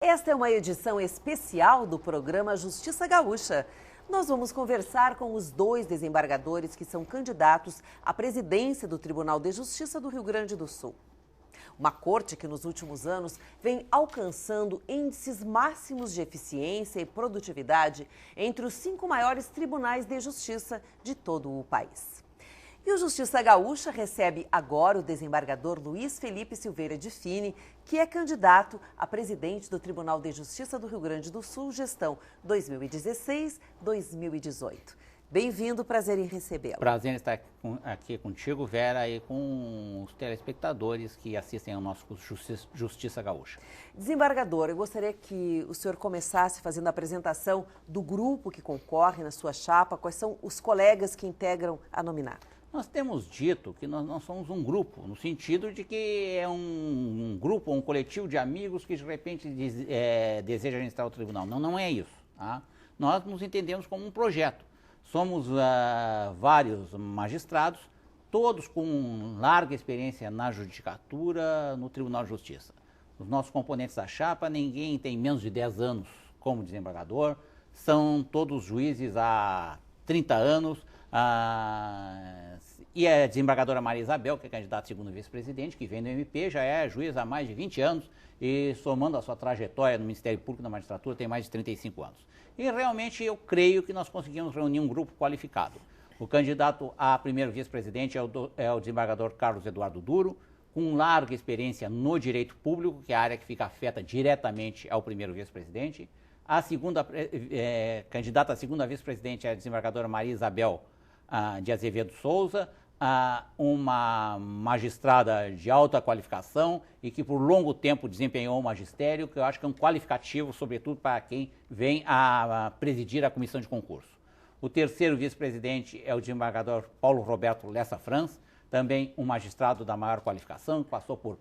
Esta é uma edição especial do programa Justiça Gaúcha. Nós vamos conversar com os dois desembargadores que são candidatos à presidência do Tribunal de Justiça do Rio Grande do Sul. Uma corte que nos últimos anos vem alcançando índices máximos de eficiência e produtividade entre os 5 maiores tribunais de justiça de todo o país. E o Justiça Gaúcha recebe agora o desembargador Luiz Felipe Silveira de Fini, que é candidato a presidente do Tribunal de Justiça do Rio Grande do Sul, gestão 2016-2018. Bem-vindo, prazer em recebê-lo. Prazer em estar aqui contigo, Vera, e com os telespectadores que assistem ao nosso Justiça Gaúcha. Desembargador, eu gostaria que o senhor começasse fazendo a apresentação do grupo que concorre na sua chapa, quais são os colegas que integram a nominata. Nós temos dito que nós não somos um grupo, no sentido de que é um grupo, um coletivo de amigos que de repente deseja administrar o tribunal. Não, não é isso. Tá? Nós nos entendemos como um projeto. Somos vários magistrados, todos com larga experiência na judicatura, no Tribunal de Justiça. Os nossos componentes da chapa, ninguém tem menos de 10 anos como desembargador, são todos juízes há 30 anos, e a desembargadora Maria Isabel, que é candidata a segundo vice-presidente, que vem do MP, já é juiz há mais de 20 anos e, somando a sua trajetória no Ministério Público e na magistratura, tem mais de 35 anos. E realmente eu creio que nós conseguimos reunir um grupo qualificado. O candidato a primeiro vice-presidente é o desembargador Carlos Eduardo Duro, com larga experiência no direito público, que é a área que fica afeta diretamente ao primeiro vice-presidente. A segunda candidata a segunda vice-presidente é a desembargadora Maria Isabel de Azevedo Souza, uma magistrada de alta qualificação e que por longo tempo desempenhou o magistério, que eu acho que é um qualificativo, sobretudo para quem vem a presidir a comissão de concurso. O terceiro vice-presidente é o desembargador Paulo Roberto Lessa Franz, também um magistrado da maior qualificação, que passou por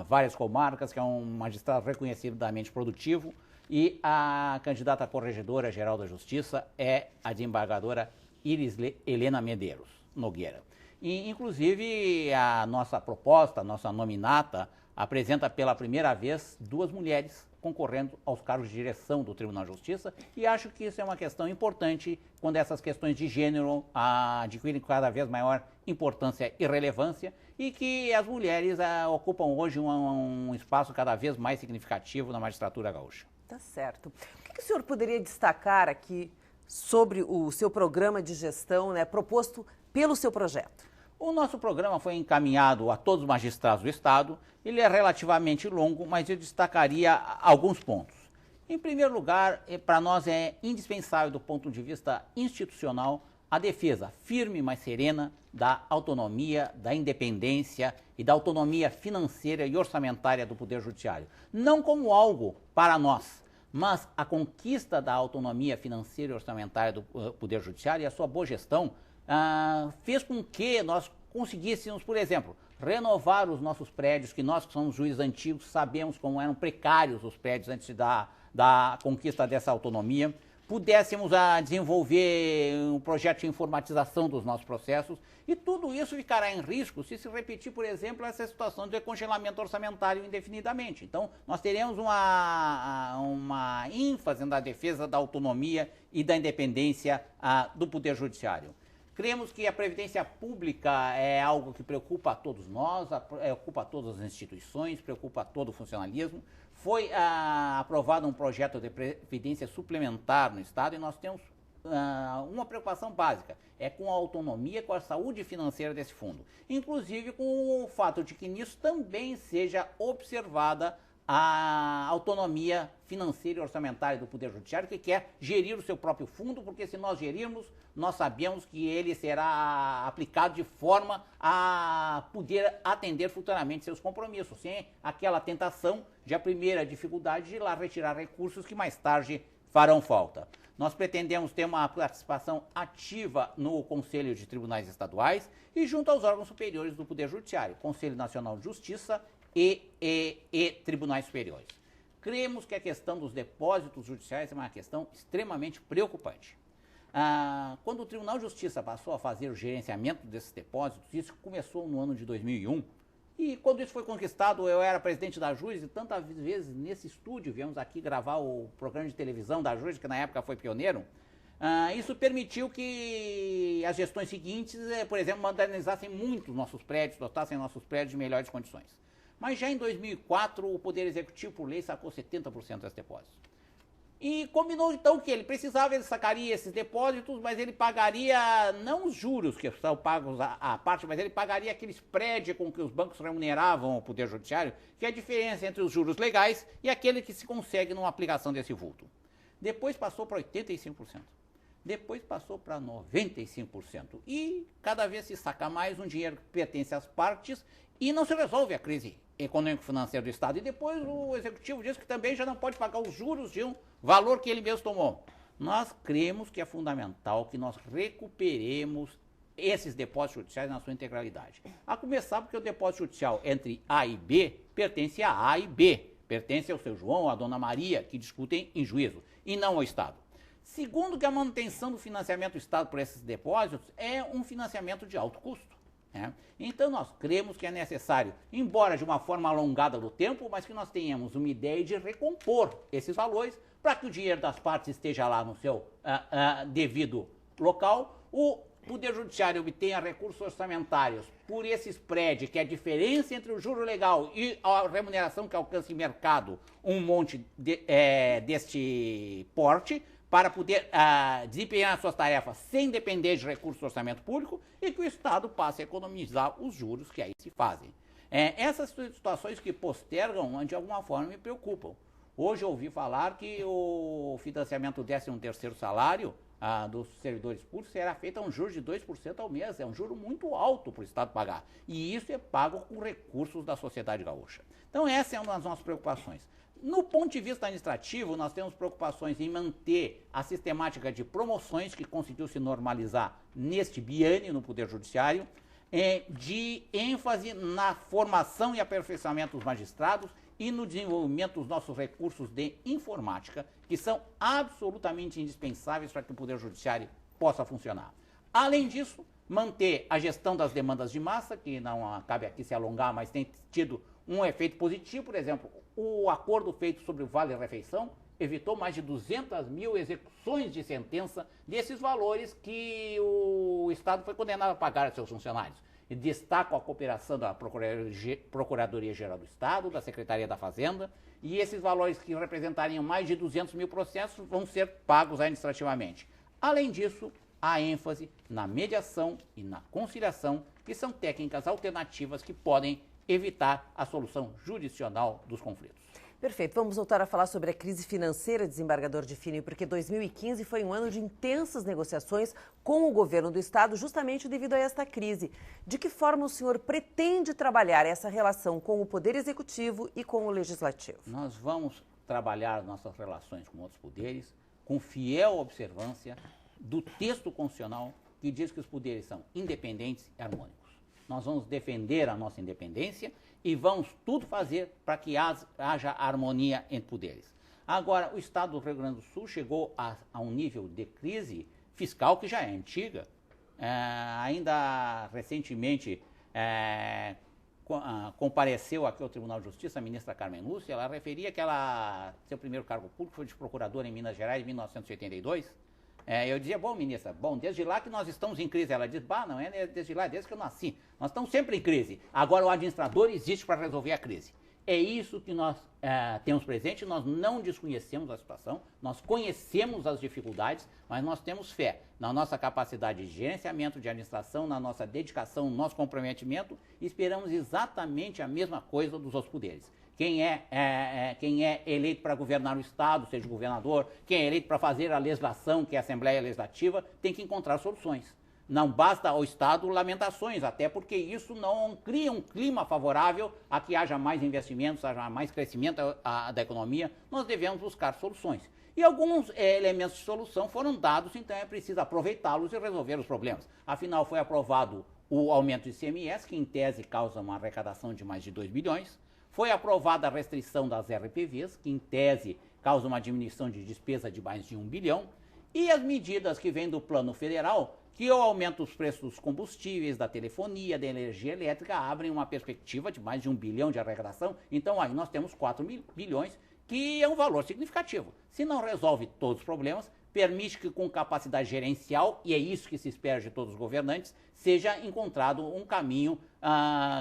várias comarcas, que é um magistrado reconhecidamente produtivo. E a candidata a corregedora-geral da Justiça é a desembargadora Iris Helena Medeiros Nogueira. E, inclusive, a nossa proposta, a nossa nominata, apresenta pela primeira vez 2 mulheres concorrendo aos cargos de direção do Tribunal de Justiça, e acho que isso é uma questão importante quando essas questões de gênero adquirem cada vez maior importância e relevância, e que as mulheres ocupam hoje um espaço cada vez mais significativo na magistratura gaúcha. Tá certo. O que o senhor poderia destacar aqui sobre o seu programa de gestão, proposto pelo seu projeto? O nosso programa foi encaminhado a todos os magistrados do Estado. Ele é relativamente longo, mas eu destacaria alguns pontos. Em primeiro lugar, para nós é indispensável, do ponto de vista institucional, a defesa firme, mas serena, da autonomia, da independência e da autonomia financeira e orçamentária do Poder Judiciário. Não como algo para nós, mas a conquista da autonomia financeira e orçamentária do Poder Judiciário e a sua boa gestão fez com que nós conseguíssemos, por exemplo, renovar os nossos prédios, que nós que somos juízes antigos sabemos como eram precários os prédios antes da conquista dessa autonomia, pudéssemos desenvolver um projeto de informatização dos nossos processos, e tudo isso ficará em risco se repetir, por exemplo, essa situação de congelamento orçamentário indefinidamente. Então, nós teremos uma ênfase na defesa da autonomia e da independência do Poder Judiciário. Cremos que a previdência pública é algo que preocupa a todos nós, preocupa a todas as instituições, preocupa a todo o funcionalismo. Foi aprovado um projeto de previdência suplementar no Estado e nós temos uma preocupação básica, é com a autonomia, com a saúde financeira desse fundo. Inclusive com o fato de que nisso também seja observada a autonomia financeira e orçamentária do Poder Judiciário, que quer gerir o seu próprio fundo, porque se nós gerirmos, nós sabemos que ele será aplicado de forma a poder atender futuramente seus compromissos, sem aquela tentação de a primeira dificuldade de ir lá retirar recursos que mais tarde farão falta. Nós pretendemos ter uma participação ativa no Conselho de Tribunais Estaduais e junto aos órgãos superiores do Poder Judiciário, Conselho Nacional de Justiça e tribunais superiores. Cremos que a questão dos depósitos judiciais é uma questão extremamente preocupante. Quando o Tribunal de Justiça passou a fazer o gerenciamento desses depósitos, isso começou no ano de 2001, E quando isso foi conquistado, eu era presidente da JUS e tantas vezes nesse estúdio, viemos aqui gravar o programa de televisão da JUS, que na época foi pioneiro, isso permitiu que as gestões seguintes, por exemplo, modernizassem muito nossos prédios, dotassem nossos prédios de melhores condições. Mas já em 2004, o Poder Executivo, por lei, sacou 70% desses depósitos. E combinou então que ele precisava, ele sacaria esses depósitos, mas ele pagaria não os juros que são pagos à parte, mas ele pagaria aquele spread com que os bancos remuneravam o Poder Judiciário, que é a diferença entre os juros legais e aquele que se consegue numa aplicação desse vulto. Depois passou para 85%. Depois passou para 95%. E cada vez se saca mais um dinheiro que pertence às partes e não se resolve a crise econômico-financeira do Estado. E depois o Executivo diz que também já não pode pagar os juros de um valor que ele mesmo tomou. Nós cremos que é fundamental que nós recuperemos esses depósitos judiciais na sua integralidade. A começar porque o depósito judicial entre A e B pertence a A e B. Pertence ao seu João, à dona Maria, que discutem em juízo, e não ao Estado. Segundo, que a manutenção do financiamento do Estado por esses depósitos é um financiamento de alto custo. Então nós cremos que é necessário, embora de uma forma alongada do tempo, mas que nós tenhamos uma ideia de recompor esses valores para que o dinheiro das partes esteja lá no seu devido local, o Poder Judiciário obtenha recursos orçamentários por esse spread, que é a diferença entre o juro legal e a remuneração que alcança em mercado um monte deste porte, para poder desempenhar suas tarefas sem depender de recursos do orçamento público e que o Estado passe a economizar os juros que aí se fazem. Essas situações que postergam, de alguma forma, me preocupam. Hoje eu ouvi falar que o financiamento do 13º salário dos servidores públicos será feito a um juro de 2% ao mês. É um juro muito alto para o Estado pagar. E isso é pago com recursos da sociedade gaúcha. Então essa é uma das nossas preocupações. No ponto de vista administrativo, nós temos preocupações em manter a sistemática de promoções que conseguiu se normalizar neste biênio no Poder Judiciário, de ênfase na formação e aperfeiçoamento dos magistrados e no desenvolvimento dos nossos recursos de informática, que são absolutamente indispensáveis para que o Poder Judiciário possa funcionar. Além disso, manter a gestão das demandas de massa, que não cabe aqui se alongar, mas tem tido um efeito positivo. Por exemplo, o acordo feito sobre o Vale-Refeição evitou mais de 200 mil execuções de sentença desses valores que o Estado foi condenado a pagar a seus funcionários. E destaco a cooperação da Procuradoria-Geral do Estado, da Secretaria da Fazenda, e esses valores que representariam mais de 200 mil processos vão ser pagos administrativamente. Além disso, há ênfase na mediação e na conciliação, que são técnicas alternativas que podem evitar a solução jurisdicional dos conflitos. Perfeito. Vamos voltar a falar sobre a crise financeira, desembargador Difínio, porque 2015 foi um ano de intensas negociações com o governo do Estado, justamente devido a esta crise. De que forma o senhor pretende trabalhar essa relação com o Poder Executivo e com o Legislativo? Nós vamos trabalhar nossas relações com outros poderes com fiel observância do texto constitucional que diz que os poderes são independentes e harmônicos. Nós vamos defender a nossa independência e vamos tudo fazer para que haja harmonia entre poderes. Agora, o Estado do Rio Grande do Sul chegou a um nível de crise fiscal que já é antiga. Ainda recentemente compareceu aqui ao Tribunal de Justiça a ministra Carmen Lúcia. Ela referia que seu primeiro cargo público foi de procuradora em Minas Gerais em 1982. Eu dizia, bom, ministra, desde lá que nós estamos em crise. Ela diz, não é desde lá, desde que eu nasci. Nós estamos sempre em crise. Agora o administrador existe para resolver a crise. É isso que nós temos presente. Nós não desconhecemos a situação, nós conhecemos as dificuldades, mas nós temos fé na nossa capacidade de gerenciamento, de administração, na nossa dedicação, no nosso comprometimento, e esperamos exatamente a mesma coisa dos outros poderes. Quem é eleito para governar o Estado, seja o governador, quem é eleito para fazer a legislação, que é a Assembleia Legislativa, tem que encontrar soluções. Não basta ao Estado lamentações, até porque isso não cria um clima favorável a que haja mais investimentos, haja mais crescimento da economia. Nós devemos buscar soluções. E alguns elementos de solução foram dados, então é preciso aproveitá-los e resolver os problemas. Afinal, foi aprovado o aumento do ICMS, que em tese causa uma arrecadação de mais de 2 bilhões. Foi aprovada a restrição das RPVs, que em tese causa uma diminuição de despesa de mais de 1 bilhão. E as medidas que vêm do plano federal que o aumento dos preços dos combustíveis, da telefonia, da energia elétrica abrem uma perspectiva de mais de 1 bilhão de arrecadação. Então aí nós temos 4 bilhões, que é um valor significativo. Se não resolve todos os problemas, permite que com capacidade gerencial, e é isso que se espera de todos os governantes, seja encontrado um caminho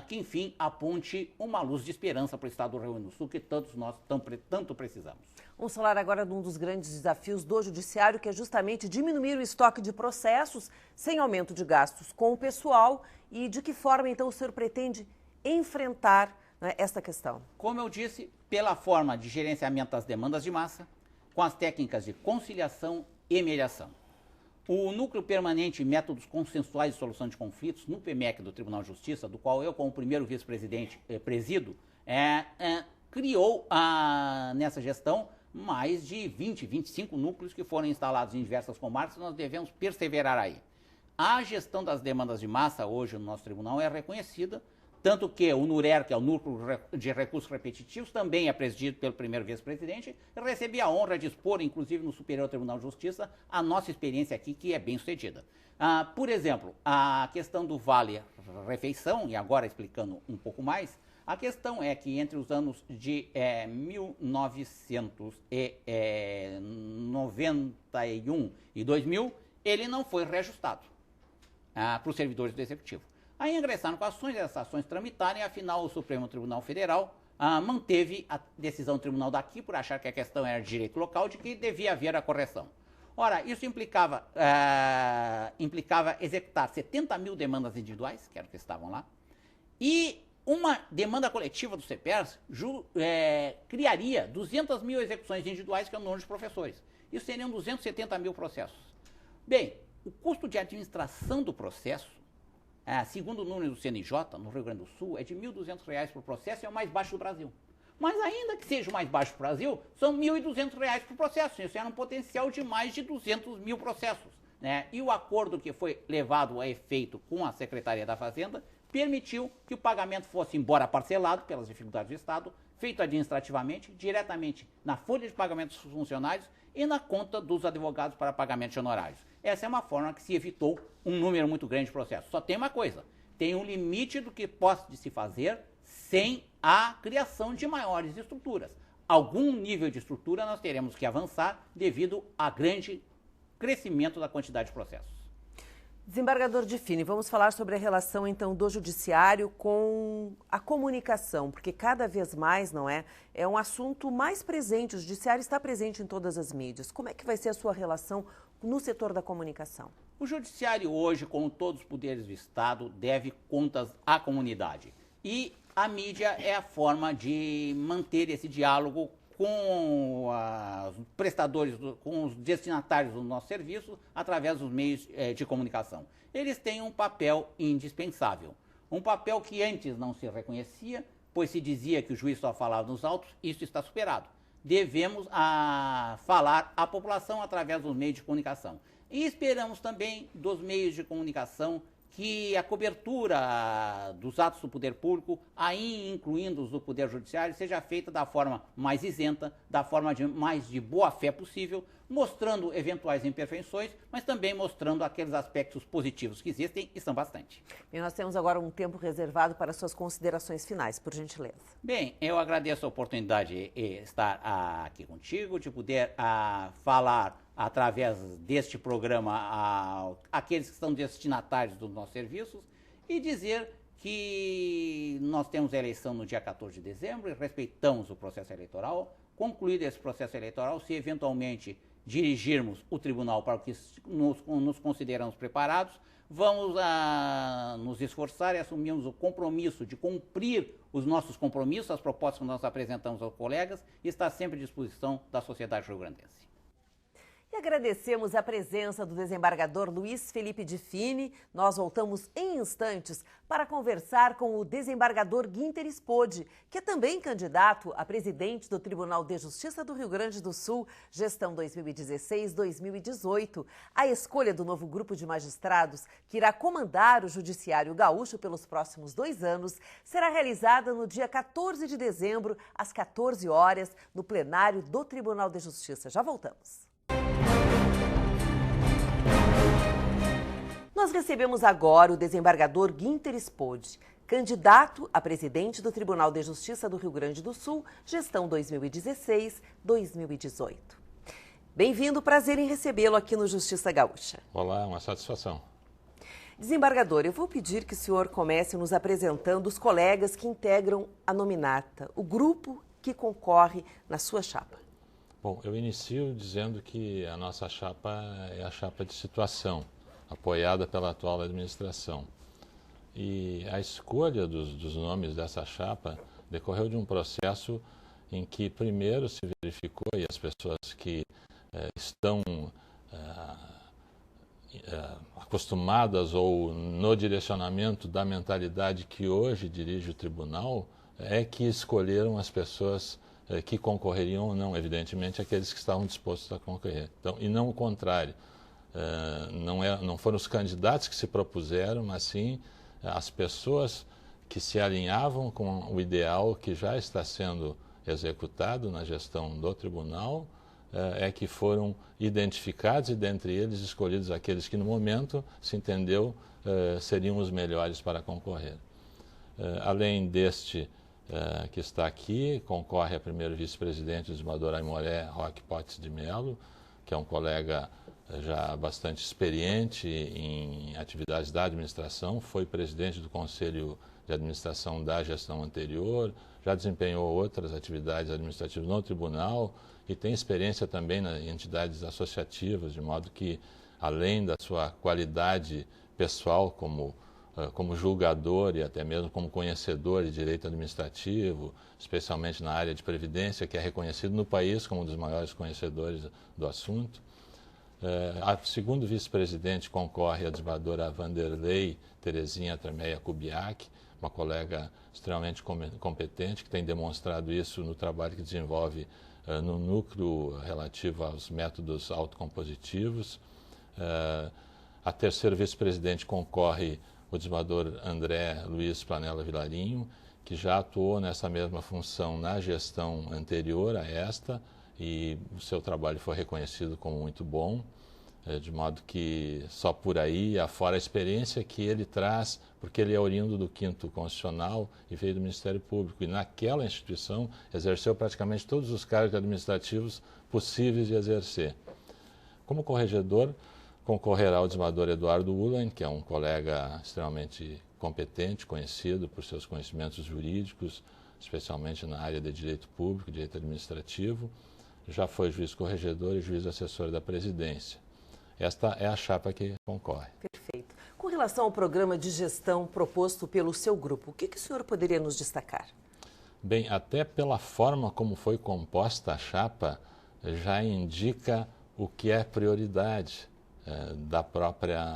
que, enfim, aponte uma luz de esperança para o estado do Rio Grande do Sul, que todos nós tanto precisamos. Vamos falar agora de um dos grandes desafios do Judiciário, que é justamente diminuir o estoque de processos sem aumento de gastos com o pessoal. E de que forma, então, o senhor pretende enfrentar, né, esta questão? Como eu disse, pela forma de gerenciamento das demandas de massa, com as técnicas de conciliação e mediação. O Núcleo Permanente Métodos Consensuais de Solução de Conflitos, no PMEC do Tribunal de Justiça, do qual eu, como primeiro vice-presidente, presido, criou nessa gestão mais de 25 núcleos que foram instalados em diversas comarcas, e nós devemos perseverar aí. A gestão das demandas de massa hoje no nosso tribunal é reconhecida, tanto que o NURER, que é o Núcleo de Recursos Repetitivos, também é presidido pelo primeiro vice-presidente. Eu recebi a honra de expor, inclusive no Superior Tribunal de Justiça, a nossa experiência aqui, que é bem sucedida. Por exemplo, a questão do vale-refeição, e agora explicando um pouco mais, a questão é que entre os anos de 1991 e 2000, ele não foi reajustado para os servidores do Executivo. Aí ingressaram com ações, essas ações tramitaram, e afinal o Supremo Tribunal Federal manteve a decisão do tribunal daqui, por achar que a questão era de direito local, de que devia haver a correção. Ora, isso implicava executar 70 mil demandas individuais, que eram que estavam lá, e uma demanda coletiva do CEPERS criaria 200 mil execuções individuais, que é o número de professores. Isso seriam 270 mil processos. Bem, o custo de administração do processo, segundo o número do CNJ, no Rio Grande do Sul, é de R$ 1.200 por processo, e é o mais baixo do Brasil. Mas ainda que seja o mais baixo do Brasil, são R$ 1.200 por processo. Isso era um potencial de mais de 200 mil processos, né? E o acordo que foi levado a efeito com a Secretaria da Fazenda permitiu que o pagamento fosse, embora parcelado pelas dificuldades do Estado, feito administrativamente, diretamente na folha de pagamento dos funcionários e na conta dos advogados para pagamento de honorários. Essa é uma forma que se evitou um número muito grande de processos. Só tem uma coisa, tem um limite do que pode se fazer sem a criação de maiores estruturas. Algum nível de estrutura nós teremos que avançar devido ao grande crescimento da quantidade de processos. Desembargador Diffini, vamos falar sobre a relação, então, do Judiciário com a comunicação, porque cada vez mais, não é? É um assunto mais presente, o Judiciário está presente em todas as mídias. Como é que vai ser a sua relação no setor da comunicação? O Judiciário hoje, como todos os poderes do Estado, deve contas à comunidade. E a mídia é a forma de manter esse diálogo com os prestadores, com os destinatários do nosso serviço, através dos meios de comunicação. Eles têm um papel indispensável. Um papel que antes não se reconhecia, pois se dizia que o juiz só falava nos autos. Isso está superado. Devemos falar à população através dos meios de comunicação. E esperamos também dos meios de comunicação que a cobertura dos atos do poder público, aí incluindo os do poder judiciário, seja feita da forma mais isenta, da forma mais de boa fé possível, mostrando eventuais imperfeições, mas também mostrando aqueles aspectos positivos que existem, e são bastante. E nós temos agora um tempo reservado para suas considerações finais, por gentileza. Bem, eu agradeço a oportunidade de estar aqui contigo, de poder falar através deste programa àqueles que são destinatários dos nossos serviços, e dizer que nós temos a eleição no dia 14 de dezembro e respeitamos o processo eleitoral. Concluído esse processo eleitoral, se eventualmente dirigirmos o tribunal para o que nos consideramos preparados, vamos nos esforçar e assumirmos o compromisso de cumprir os nossos compromissos, as propostas que nós apresentamos aos colegas, e estar sempre à disposição da sociedade rio-grandense. E agradecemos a presença do desembargador Luiz Felipe Diffini. Nós voltamos em instantes para conversar com o desembargador Guinter Spode, que é também candidato a presidente do Tribunal de Justiça do Rio Grande do Sul, gestão 2016-2018. A escolha do novo grupo de magistrados que irá comandar o Judiciário Gaúcho pelos próximos 2 anos será realizada no dia 14 de dezembro, às 14 horas, no plenário do Tribunal de Justiça. Já voltamos. Nós recebemos agora o desembargador Guinter Spode, candidato a presidente do Tribunal de Justiça do Rio Grande do Sul, gestão 2016-2018. Bem-vindo, prazer em recebê-lo aqui no Justiça Gaúcha. Olá, uma satisfação. Desembargador, eu vou pedir que o senhor comece nos apresentando os colegas que integram a nominata, o grupo que concorre na sua chapa. Bom, eu inicio dizendo que a nossa chapa é a chapa de situação, apoiada pela atual administração. E a escolha dos nomes dessa chapa decorreu de um processo em que primeiro se verificou, e as pessoas que estão acostumadas ou no direcionamento da mentalidade que hoje dirige o tribunal, é que escolheram as pessoas que concorreriam ou não, evidentemente aqueles que estavam dispostos a concorrer. Então, e não o contrário. Não foram os candidatos que se propuseram, mas sim as pessoas que se alinhavam com o ideal que já está sendo executado na gestão do tribunal, é que foram identificados e dentre eles escolhidos aqueles que no momento se entendeu seriam os melhores para concorrer. Além deste que está aqui, concorre a primeiro vice-presidente, o desembargador Aimoré Roque Potts de Melo, que é um colega já bastante experiente em atividades da administração, foi presidente do Conselho de Administração da gestão anterior, já desempenhou outras atividades administrativas no tribunal e tem experiência também em entidades associativas, de modo que, além da sua qualidade pessoal como julgador e até mesmo como conhecedor de direito administrativo, especialmente na área de previdência, que é reconhecido no país como um dos maiores conhecedores do assunto. A segundo vice-presidente concorre a desembargadora Vanderlei Terezinha Tremeia Kubiak, uma colega extremamente competente, que tem demonstrado isso no trabalho que desenvolve no núcleo relativo aos métodos autocompositivos. A terceira vice-presidente concorre o desembargador André Luiz Planella Vilarinho, que já atuou nessa mesma função na gestão anterior a esta, e o seu trabalho foi reconhecido como muito bom, de modo que só por aí, afora a experiência que ele traz, porque ele é oriundo do 5º Constitucional e veio do Ministério Público, e naquela instituição exerceu praticamente todos os cargos administrativos possíveis de exercer. Como corregedor, concorrerá o desembargador Eduardo Ulan, que é um colega extremamente competente, conhecido por seus conhecimentos jurídicos, especialmente na área de direito público, direito administrativo. Já foi juiz corregedor e juiz assessor da presidência. Esta é a chapa que concorre. Perfeito. Com relação ao programa de gestão proposto pelo seu grupo, o que o senhor poderia nos destacar? Bem, até pela forma como foi composta a chapa, já indica o que é prioridade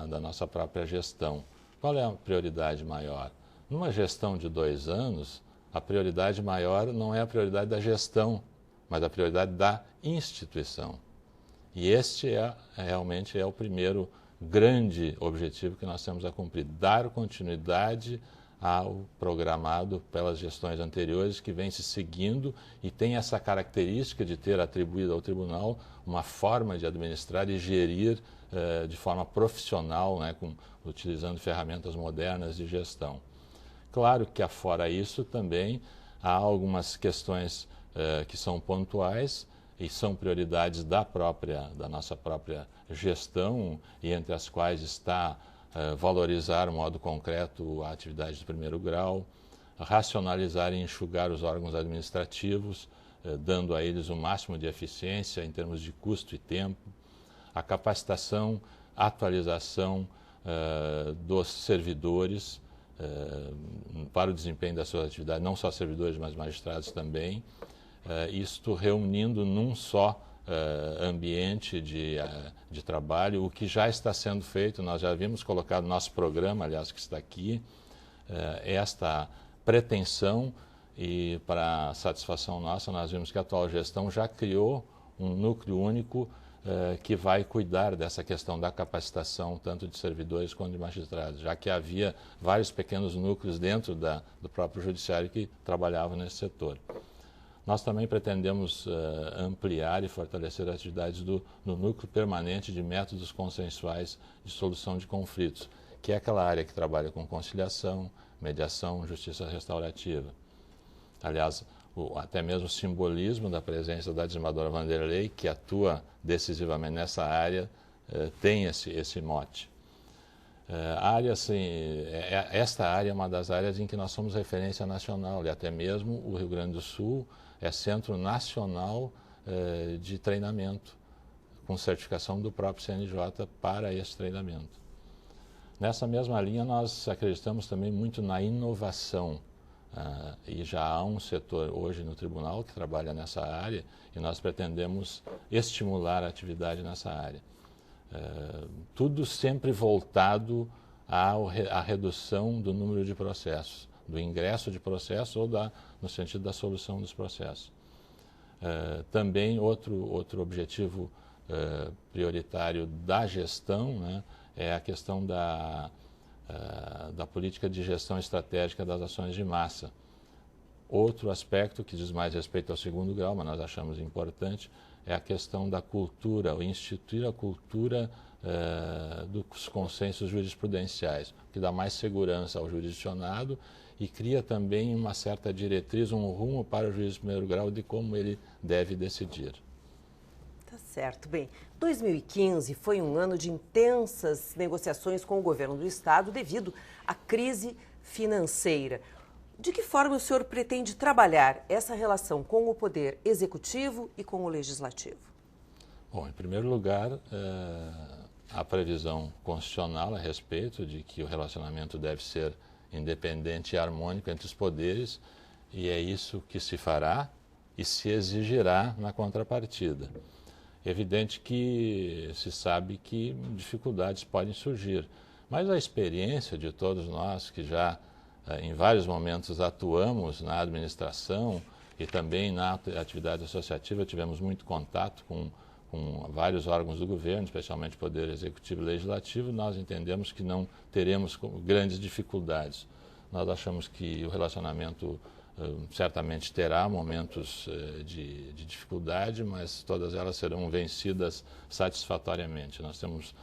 da nossa própria gestão. Qual é a prioridade maior? Numa gestão de 2 anos, a prioridade maior não é a prioridade da gestão, mas a prioridade da instituição. E este realmente é o primeiro grande objetivo que nós temos a cumprir, dar continuidade ao programado pelas gestões anteriores, que vem se seguindo e tem essa característica de ter atribuído ao tribunal uma forma de administrar e gerir de forma profissional, né, utilizando ferramentas modernas de gestão. Claro que, afora isso, também há algumas questões que são pontuais e são prioridades da nossa própria gestão, e entre as quais está valorizar de modo concreto a atividade de primeiro grau, racionalizar e enxugar os órgãos administrativos, dando a eles o máximo de eficiência em termos de custo e tempo, a capacitação, atualização dos servidores para o desempenho da sua atividade, não só servidores, mas magistrados também, isto reunindo num só ambiente de trabalho, o que já está sendo feito. Nós já havíamos colocado no nosso programa, aliás, que está aqui, esta pretensão, e para satisfação nossa, nós vimos que a atual gestão já criou um núcleo único que vai cuidar dessa questão da capacitação, tanto de servidores quanto de magistrados, já que havia vários pequenos núcleos dentro do próprio judiciário que trabalhavam nesse setor. Nós também pretendemos ampliar e fortalecer as atividades do Núcleo Permanente de Métodos Consensuais de Solução de Conflitos, que é aquela área que trabalha com conciliação, mediação, justiça restaurativa. Aliás, até mesmo o simbolismo da presença da desembargadora Vanderlei, que atua decisivamente nessa área, tem esse mote. Esta área é uma das áreas em que nós somos referência nacional, e até mesmo o Rio Grande do Sul é centro nacional de treinamento, com certificação do próprio CNJ para esse treinamento. Nessa mesma linha, nós acreditamos também muito na inovação, e já há um setor hoje no tribunal que trabalha nessa área, e nós pretendemos estimular a atividade nessa área. Tudo sempre voltado à redução do número de processos, do ingresso de processos ou no sentido da solução dos processos. Também outro objetivo prioritário da gestão, né, é a questão da política de gestão estratégica das ações de massa. Outro aspecto que diz mais respeito ao segundo grau, mas nós achamos importante, é a questão da cultura, o instituir a cultura dos consensos jurisprudenciais, que dá mais segurança ao jurisdicionado e cria também uma certa diretriz, um rumo para o juiz de primeiro grau de como ele deve decidir. Tá certo. Bem, 2015 foi um ano de intensas negociações com o governo do estado devido à crise financeira. De que forma o senhor pretende trabalhar essa relação com o poder executivo e com o legislativo? Bom, em primeiro lugar, a previsão constitucional a respeito de que o relacionamento deve ser independente e harmônico entre os poderes, e é isso que se fará e se exigirá na contrapartida. Evidente que se sabe que dificuldades podem surgir, mas a experiência de todos nós que já em vários momentos atuamos na administração e também na atividade associativa, tivemos muito contato com vários órgãos do governo, especialmente o Poder Executivo e Legislativo, nós entendemos que não teremos grandes dificuldades. Nós achamos que o relacionamento certamente terá momentos de dificuldade, mas todas elas serão vencidas satisfatoriamente. Nós temos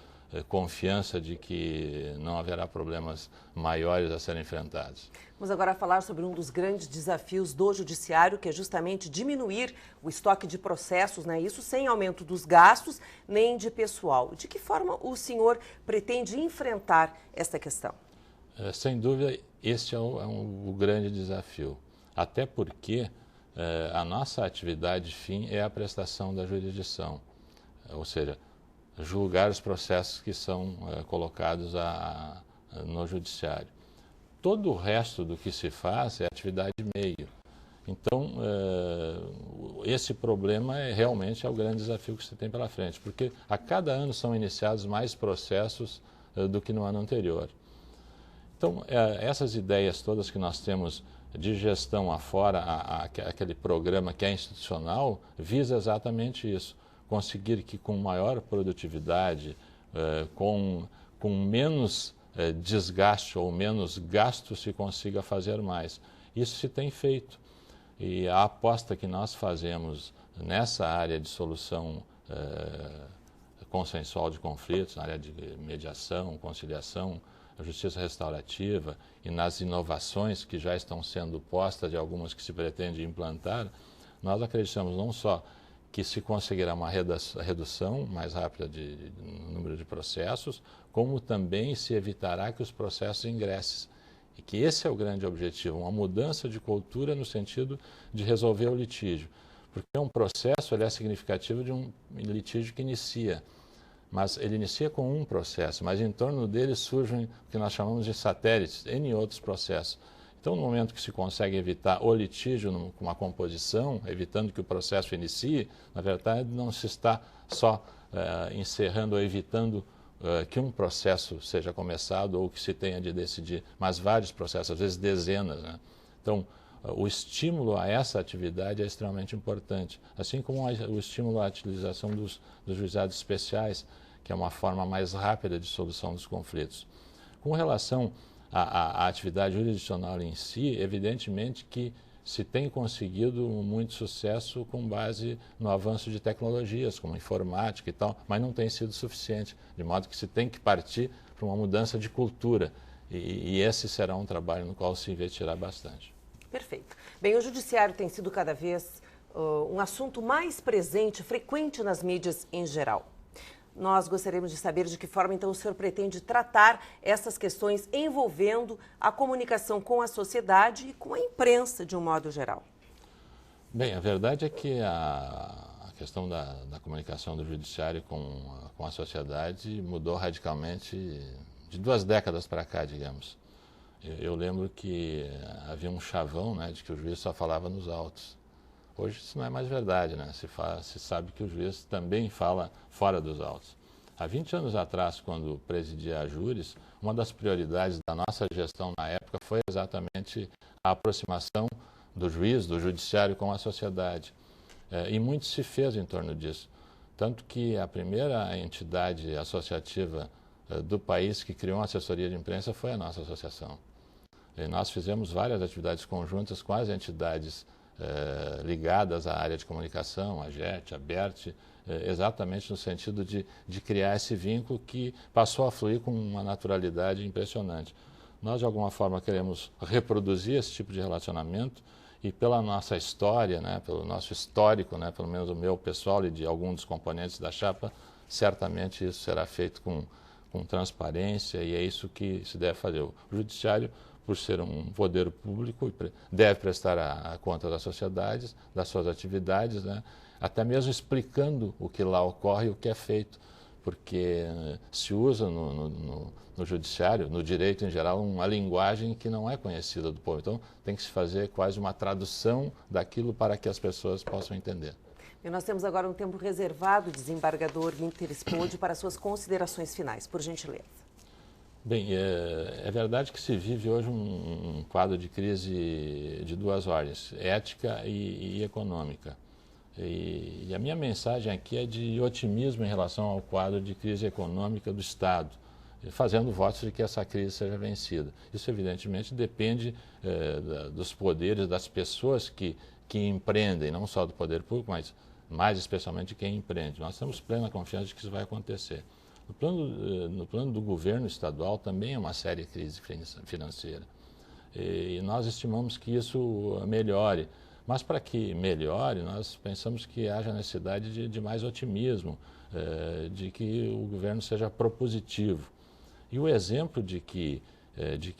confiança de que não haverá problemas maiores a serem enfrentados. Vamos agora falar sobre um dos grandes desafios do judiciário, que é justamente diminuir o estoque de processos, né? Isso sem aumento dos gastos nem de pessoal. De que forma o senhor pretende enfrentar esta questão? Sem dúvida, este é o grande desafio. Até porque a nossa atividade fim é a prestação da jurisdição, ou seja, julgar os processos que são colocados no judiciário. Todo o resto do que se faz é atividade meio. Então, esse problema realmente é o grande desafio que você tem pela frente, porque a cada ano são iniciados mais processos do que no ano anterior. Então, essas ideias todas que nós temos de gestão afora, aquele programa que é institucional, visa exatamente isso. Conseguir que com maior produtividade, com menos desgaste ou menos gasto, se consiga fazer mais. Isso se tem feito. E a aposta que nós fazemos nessa área de solução consensual de conflitos, na área de mediação, conciliação, justiça restaurativa e nas inovações que já estão sendo postas e algumas que se pretende implantar, nós acreditamos não só que se conseguirá uma redução mais rápida no número de processos, como também se evitará que os processos ingressem. E que esse é o grande objetivo, uma mudança de cultura no sentido de resolver o litígio. Porque um processo ele é significativo de um litígio que inicia, mas ele inicia com um processo, mas em torno dele surgem o que nós chamamos de satélites, N outros processos. Então, no momento que se consegue evitar o litígio com uma composição, evitando que o processo inicie, na verdade não se está só encerrando ou evitando que um processo seja começado ou que se tenha de decidir, mas vários processos, às vezes dezenas, né? Então, o estímulo a essa atividade é extremamente importante, assim como o estímulo à utilização dos juizados especiais, que é uma forma mais rápida de solução dos conflitos. Com relação à atividade jurisdicional em si, evidentemente que se tem conseguido muito sucesso com base no avanço de tecnologias, como informática e tal, mas não tem sido suficiente, de modo que se tem que partir para uma mudança de cultura. E esse será um trabalho no qual se investirá bastante. Perfeito. Bem, o judiciário tem sido cada vez um assunto mais presente, frequente nas mídias em geral. Nós gostaríamos de saber de que forma, então, o senhor pretende tratar essas questões envolvendo a comunicação com a sociedade e com a imprensa, de um modo geral. Bem, a verdade é que a questão da comunicação do judiciário com a sociedade mudou radicalmente de 2 décadas para cá, digamos. Eu lembro que havia um chavão, né, de que o juiz só falava nos autos. Hoje isso não é mais verdade, né? Se sabe que o juiz também fala fora dos autos. Há 20 anos atrás, quando presidia a Júris, uma das prioridades da nossa gestão na época foi exatamente a aproximação do juiz, do judiciário com a sociedade. E muito se fez em torno disso. Tanto que a primeira entidade associativa do país que criou uma assessoria de imprensa foi a nossa associação. E nós fizemos várias atividades conjuntas com as entidades ligadas à área de comunicação, a GET, a BERT, exatamente no sentido de criar esse vínculo que passou a fluir com uma naturalidade impressionante. Nós, de alguma forma, queremos reproduzir esse tipo de relacionamento e pela nossa história, né, pelo nosso histórico, né, pelo menos o meu pessoal e de alguns dos componentes da chapa, certamente isso será feito com transparência e é isso que se deve fazer. O judiciário, por ser um poder público, deve prestar a conta das sociedades, das suas atividades, né? Até mesmo explicando o que lá ocorre e o que é feito, porque se usa no judiciário, no direito em geral, uma linguagem que não é conhecida do povo. Então, tem que se fazer quase uma tradução daquilo para que as pessoas possam entender. E nós temos agora um tempo reservado, desembargador Guinter Spode, para suas considerações finais, por gentileza. Bem, é verdade que se vive hoje um quadro de crise de 2 ordens, ética e econômica. E a minha mensagem aqui é de otimismo em relação ao quadro de crise econômica do Estado, fazendo votos de que essa crise seja vencida. Isso, evidentemente, depende dos poderes das pessoas que empreendem, não só do poder público, mas mais especialmente de quem empreende. Nós temos plena confiança de que isso vai acontecer. No plano do governo estadual também é uma séria crise financeira. E nós estimamos que isso melhore. Mas para que melhore, nós pensamos que haja necessidade de mais otimismo, de que o governo seja propositivo. E o exemplo de que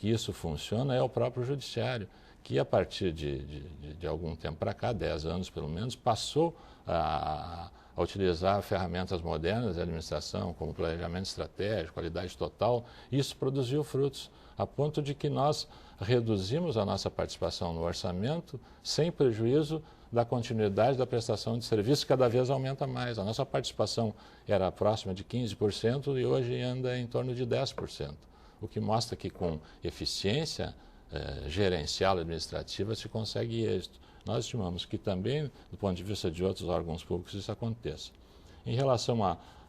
isso funciona é o próprio judiciário, que a partir de algum tempo para cá, 10 anos pelo menos, passou a utilizar ferramentas modernas de administração, como planejamento estratégico, qualidade total. Isso produziu frutos, a ponto de que nós reduzimos a nossa participação no orçamento sem prejuízo da continuidade da prestação de serviços, que cada vez aumenta mais. A nossa participação era próxima de 15% e hoje anda em torno de 10%, o que mostra que com eficiência gerencial e administrativa se consegue êxito. Nós estimamos que também, do ponto de vista de outros órgãos públicos, isso aconteça. Em relação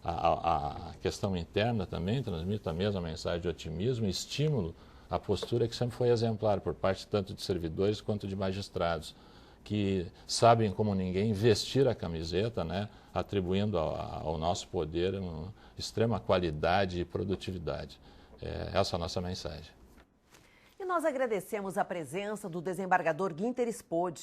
à questão interna também, transmito a mesma mensagem de otimismo e estímulo à postura que sempre foi exemplar por parte tanto de servidores quanto de magistrados, que sabem como ninguém vestir a camiseta, né, atribuindo ao nosso poder uma extrema qualidade e produtividade. Essa é a nossa mensagem. E nós agradecemos a presença do desembargador Guinter Spode,